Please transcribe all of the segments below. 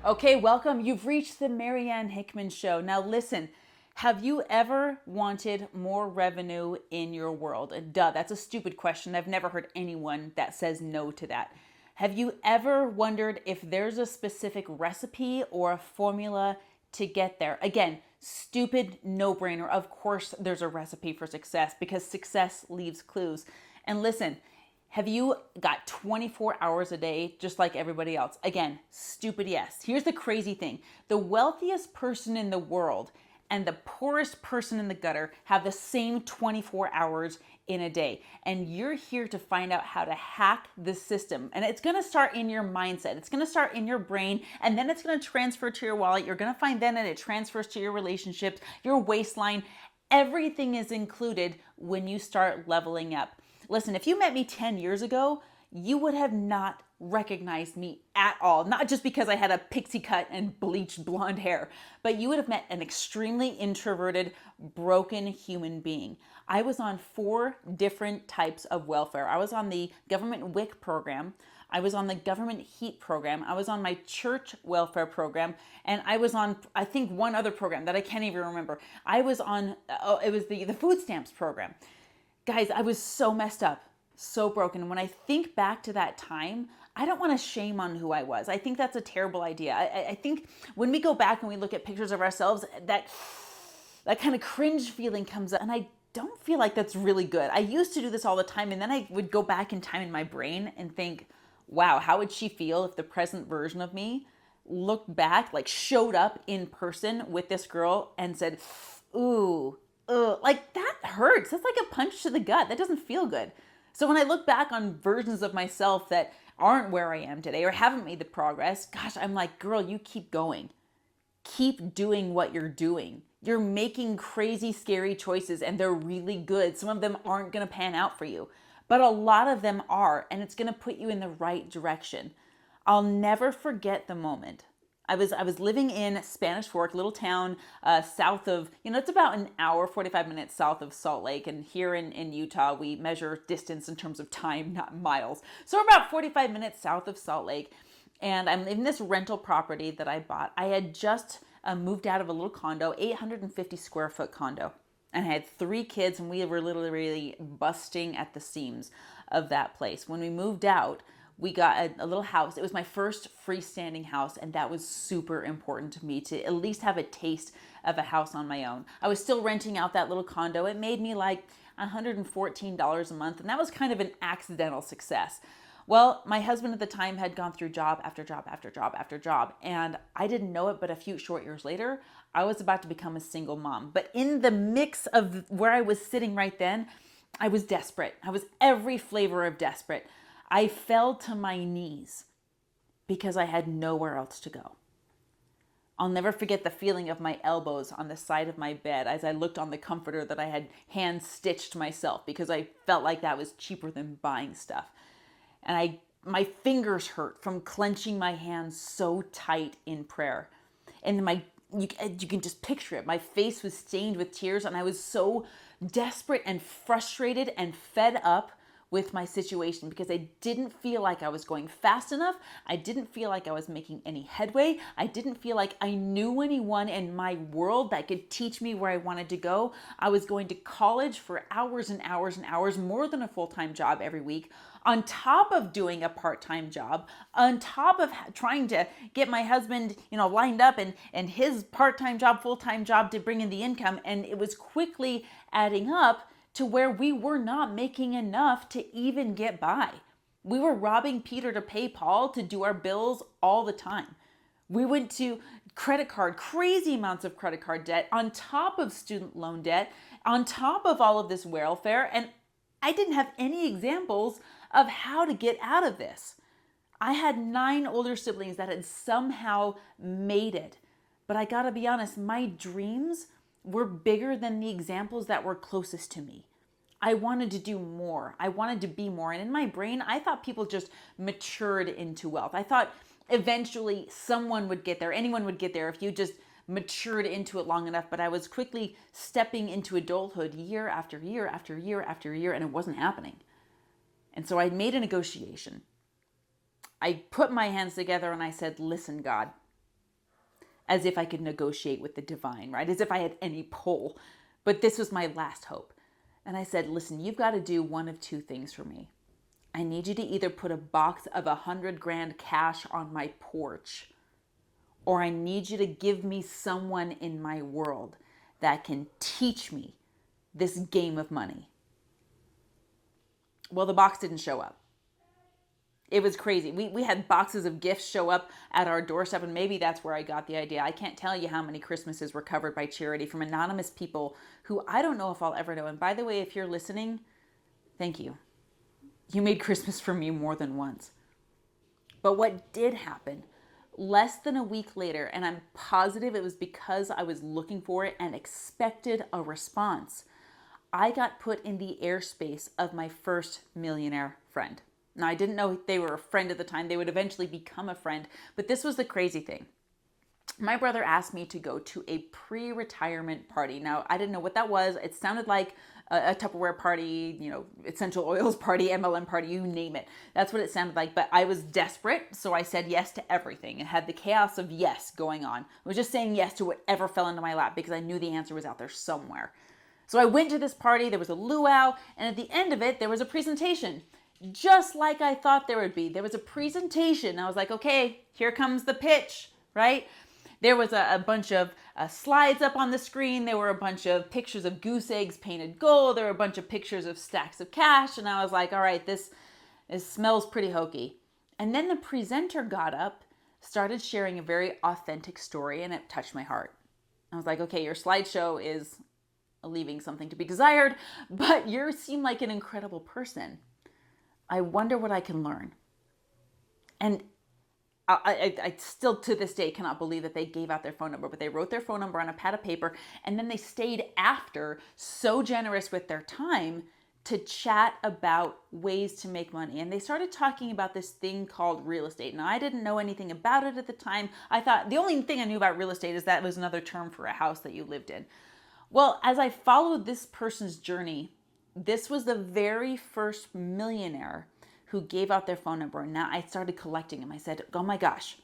Okay, welcome. You've reached the Marianne Hickman Show. Now listen, have you ever wanted more revenue in your world? Duh, that's a stupid question. I've never heard anyone that says no to that. Have you ever wondered if there's a specific recipe or a formula to get there? Again, stupid no-brainer. Of course there's a recipe for success because success leaves clues. And listen, have you got 24 hours a day just like everybody else? Again, stupid yes. Here's the crazy thing. The wealthiest person in the world and the poorest person in the gutter have the same 24 hours in a day. And you're here to find out how to hack the system. And it's gonna start in your mindset. It's gonna start in your brain, and then it's gonna transfer to your wallet. You're gonna find then that it transfers to your relationships, your waistline. Everything is included when you start leveling up. Listen, if you met me 10 years ago, you would have not recognized me at all. Not just because I had a pixie cut and bleached blonde hair, but you would have met an extremely introverted, broken human being. I was on 4 different types of welfare. I was on the government WIC program. I was on the government HEAT program. I was on my church welfare program. And I was on, I think, one other program that I can't even remember. I was on, it was the food stamps program. Guys, I was so messed up, so broken. When I think back to that time, I don't want to shame on who I was. I think that's a terrible idea. I think when we go back and we look at pictures of ourselves, that kind of cringe feeling comes up. And I don't feel like that's really good. I used to do this all the time. And then I would go back in time in my brain and think, wow, how would she feel if the present version of me looked back, like showed up in person with this girl and said, ooh, ugh, like that hurts. That's like a punch to the gut. That doesn't feel good. So when I look back on versions of myself that aren't where I am today or haven't made the progress, gosh, I'm like, girl, you keep going. Keep doing what you're doing. You're making crazy, scary choices and they're really good. Some of them aren't going to pan out for you, but a lot of them are, and it's going to put you in the right direction. I'll never forget the moment. I was living in Spanish Fork, little town south of, it's about an hour, 45 minutes south of Salt Lake. And here in Utah, we measure distance in terms of time, not miles. So we're about 45 minutes south of Salt Lake. And I'm in this rental property that I bought. I had just moved out of a little condo, 850 square foot condo. And I had 3 kids, and we were literally busting at the seams of that place. When we moved out, we got a little house. It was my first freestanding house, and that was super important to me to at least have a taste of a house on my own. I was still renting out that little condo. It made me like $114 a month, and that was kind of an accidental success. Well, my husband at the time had gone through job after job after job after job, and I didn't know it, but a few short years later, I was about to become a single mom. But in the mix of where I was sitting right then, I was desperate. I was every flavor of desperate. I fell to my knees because I had nowhere else to go. I'll never forget the feeling of my elbows on the side of my bed as I looked on the comforter that I had hand stitched myself because I felt like that was cheaper than buying stuff. And my fingers hurt from clenching my hands so tight in prayer. And you can just picture it. My face was stained with tears, and I was so desperate and frustrated and fed up with my situation because I didn't feel like I was going fast enough. I didn't feel like I was making any headway. I didn't feel like I knew anyone in my world that could teach me where I wanted to go. I was going to college for hours and hours and hours, more than a full-time job every week, on top of doing a part-time job, on top of trying to get my husband, lined up and his part-time job, full-time job to bring in the income. And it was quickly adding up to where we were not making enough to even get by. We were robbing Peter to pay Paul to do our bills all the time. We went to crazy amounts of credit card debt on top of student loan debt, on top of all of this welfare. And I didn't have any examples of how to get out of this. I had 9 older siblings that had somehow made it. But I gotta be honest, my dreams were bigger than the examples that were closest to me. I wanted to do more. I wanted to be more. And in my brain, I thought people just matured into wealth. I thought eventually someone would get there. Anyone would get there if you just matured into it long enough. But I was quickly stepping into adulthood year after year after year after year, and it wasn't happening. And so I made a negotiation. I put my hands together and I said, listen, God, as if I could negotiate with the divine, right? As if I had any pull. But this was my last hope. And I said, listen, you've got to do one of two things for me. I need you to either put a box of $100,000 cash on my porch, or I need you to give me someone in my world that can teach me this game of money. Well, the box didn't show up. It was crazy. We had boxes of gifts show up at our doorstep, and maybe that's where I got the idea. I can't tell you how many Christmases were covered by charity from anonymous people who I don't know if I'll ever know. And by the way, if you're listening, thank you. You made Christmas for me more than once. But what did happen, less than a week later, and I'm positive it was because I was looking for it and expected a response, I got put in the airspace of my first millionaire friend. Now, I didn't know they were a friend at the time. They would eventually become a friend. But this was the crazy thing. My brother asked me to go to a pre-retirement party. Now, I didn't know what that was. It sounded like a Tupperware party, essential oils party, MLM party, you name it. That's what it sounded like. But I was desperate, so I said yes to everything. It had the chaos of yes going on. I was just saying yes to whatever fell into my lap because I knew the answer was out there somewhere. So I went to this party. There was a luau, and at the end of it, there was a presentation. Just like I thought there would be. There was a presentation. I was like, okay, here comes the pitch, right? There was a bunch of slides up on the screen. There were a bunch of pictures of goose eggs painted gold. There were a bunch of pictures of stacks of cash. And I was like, all right, this smells pretty hokey. And then the presenter got up, started sharing a very authentic story, and it touched my heart. I was like, okay, your slideshow is leaving something to be desired, but you seem like an incredible person. I wonder what I can learn. And I still to this day cannot believe that they gave out their phone number, but they wrote their phone number on a pad of paper, and then they stayed after, so generous with their time, to chat about ways to make money. And they started talking about this thing called real estate. Now, I didn't know anything about it at the time. I thought the only thing I knew about real estate is that it was another term for a house that you lived in. Well, as I followed this person's journey, this was the very first millionaire who gave out their phone number. And now I started collecting them. I said, oh my gosh,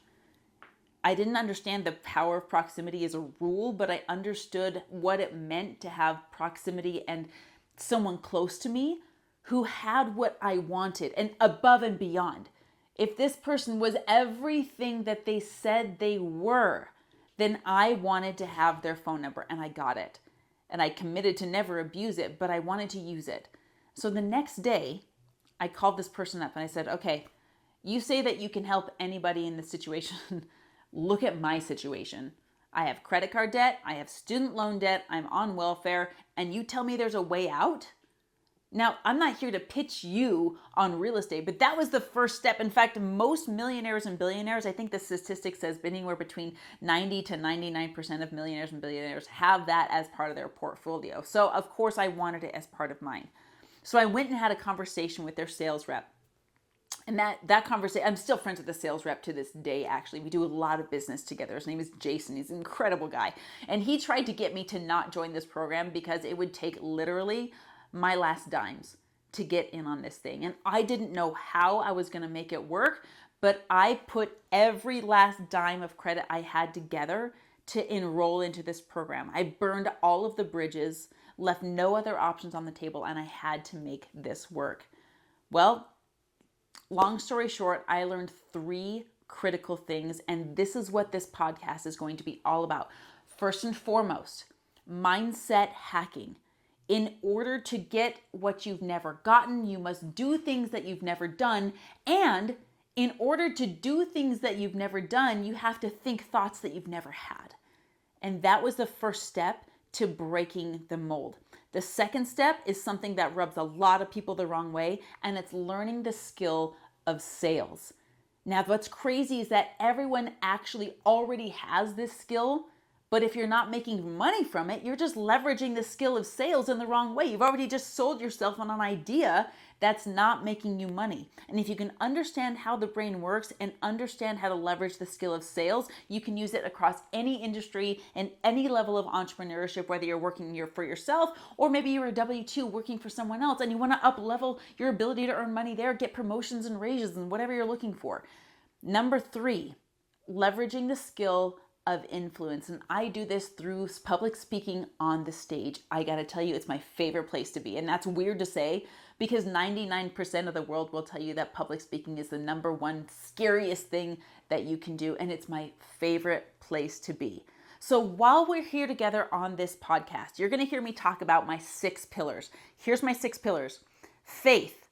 I didn't understand the power of proximity as a rule, but I understood what it meant to have proximity and someone close to me who had what I wanted and above and beyond. If this person was everything that they said they were, then I wanted to have their phone number, and I got it. And I committed to never abuse it, but I wanted to use it. So the next day, I called this person up and I said, okay, you say that you can help anybody in this situation. Look at my situation. I have credit card debt. I have student loan debt. I'm on welfare. And you tell me there's a way out? Now, I'm not here to pitch you on real estate, but that was the first step. In fact, most millionaires and billionaires, I think the statistic says anywhere between 90 to 99% of millionaires and billionaires have that as part of their portfolio. So of course I wanted it as part of mine. So I went and had a conversation with their sales rep. And that conversation, I'm still friends with the sales rep to this day, actually. We do a lot of business together. His name is Jason. He's an incredible guy. And he tried to get me to not join this program because it would take literally my last dimes to get in on this thing. And I didn't know how I was going to make it work, but I put every last dime of credit I had together to enroll into this program. I burned all of the bridges, left no other options on the table, and I had to make this work. Well, long story short, I learned 3 critical things, and this is what this podcast is going to be all about. First and foremost, mindset hacking. In order to get what you've never gotten, you must do things that you've never done. And in order to do things that you've never done, you have to think thoughts that you've never had. And that was the first step to breaking the mold. The second step is something that rubs a lot of people the wrong way, and it's learning the skill of sales. Now, what's crazy is that everyone actually already has this skill, but if you're not making money from it, you're just leveraging the skill of sales in the wrong way. You've already just sold yourself on an idea that's not making you money. And if you can understand how the brain works and understand how to leverage the skill of sales, you can use it across any industry and any level of entrepreneurship, whether you're working for yourself or maybe you're a W-2 working for someone else and you want to up level your ability to earn money there, get promotions and raises and whatever you're looking for. Number 3, leveraging the skill of influence. And I do this through public speaking on the stage. I got to tell you, it's my favorite place to be. And that's weird to say because 99% of the world will tell you that public speaking is the number one scariest thing that you can do. And it's my favorite place to be. So while we're here together on this podcast, you're going to hear me talk about my 6 pillars. Here's my 6 pillars: faith,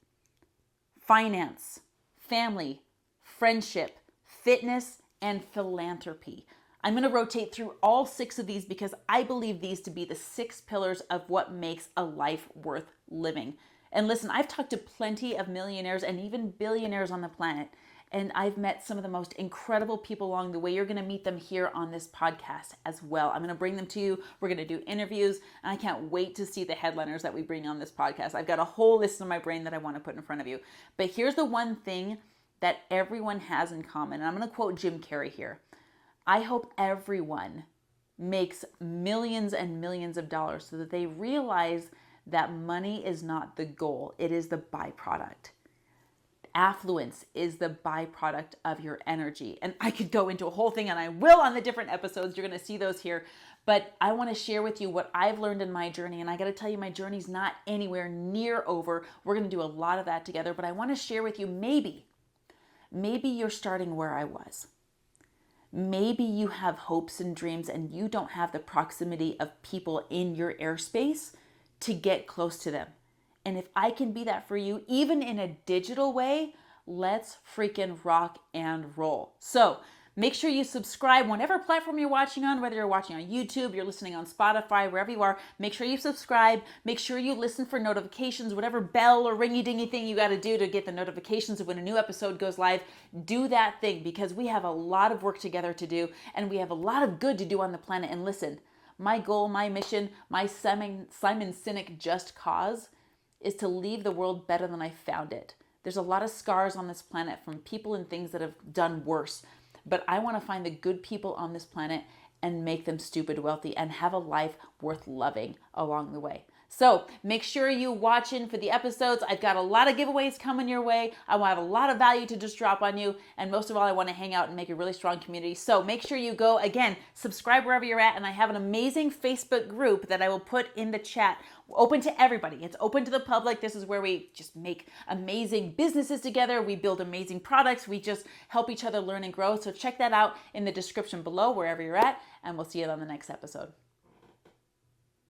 finance, family, friendship, fitness, and philanthropy. I'm going to rotate through all 6 of these because I believe these to be the 6 pillars of what makes a life worth living. And listen, I've talked to plenty of millionaires and even billionaires on the planet, and I've met some of the most incredible people along the way. You're going to meet them here on this podcast as well. I'm going to bring them to you. We're going to do interviews, and I can't wait to see the headliners that we bring on this podcast. I've got a whole list in my brain that I want to put in front of you. But here's the one thing that everyone has in common, and I'm going to quote Jim Carrey here. I hope everyone makes millions and millions of dollars so that they realize that money is not the goal. It is the byproduct. Affluence is the byproduct of your energy. And I could go into a whole thing, and I will on the different episodes. You're going to see those here. But I want to share with you what I've learned in my journey. And I got to tell you, my journey's not anywhere near over. We're going to do a lot of that together. But I want to share with you, maybe you're starting where I was. Maybe you have hopes and dreams and you don't have the proximity of people in your airspace to get close to them. And if I can be that for you, even in a digital way, let's freaking rock and roll. So make sure you subscribe, whatever platform you're watching on, whether you're watching on YouTube, you're listening on Spotify, wherever you are, make sure you subscribe, make sure you listen for notifications, whatever bell or ringy-dingy thing you got to do to get the notifications of when a new episode goes live. Do that thing because we have a lot of work together to do and we have a lot of good to do on the planet. And listen, my goal, my mission, my Simon Sinek just cause is to leave the world better than I found it. There's a lot of scars on this planet from people and things that have done worse. But I want to find the good people on this planet and make them stupid wealthy and have a life worth loving along the way. So make sure you watch in for the episodes. I've got a lot of giveaways coming your way. I want to have a lot of value to just drop on you. And most of all, I want to hang out and make a really strong community. So make sure you go, again, subscribe wherever you're at. And I have an amazing Facebook group that I will put in the chat. Open to everybody. It's open to the public. This is where we just make amazing businesses together. We build amazing products. We just help each other learn and grow. So check that out in the description below, wherever you're at. And we'll see you on the next episode.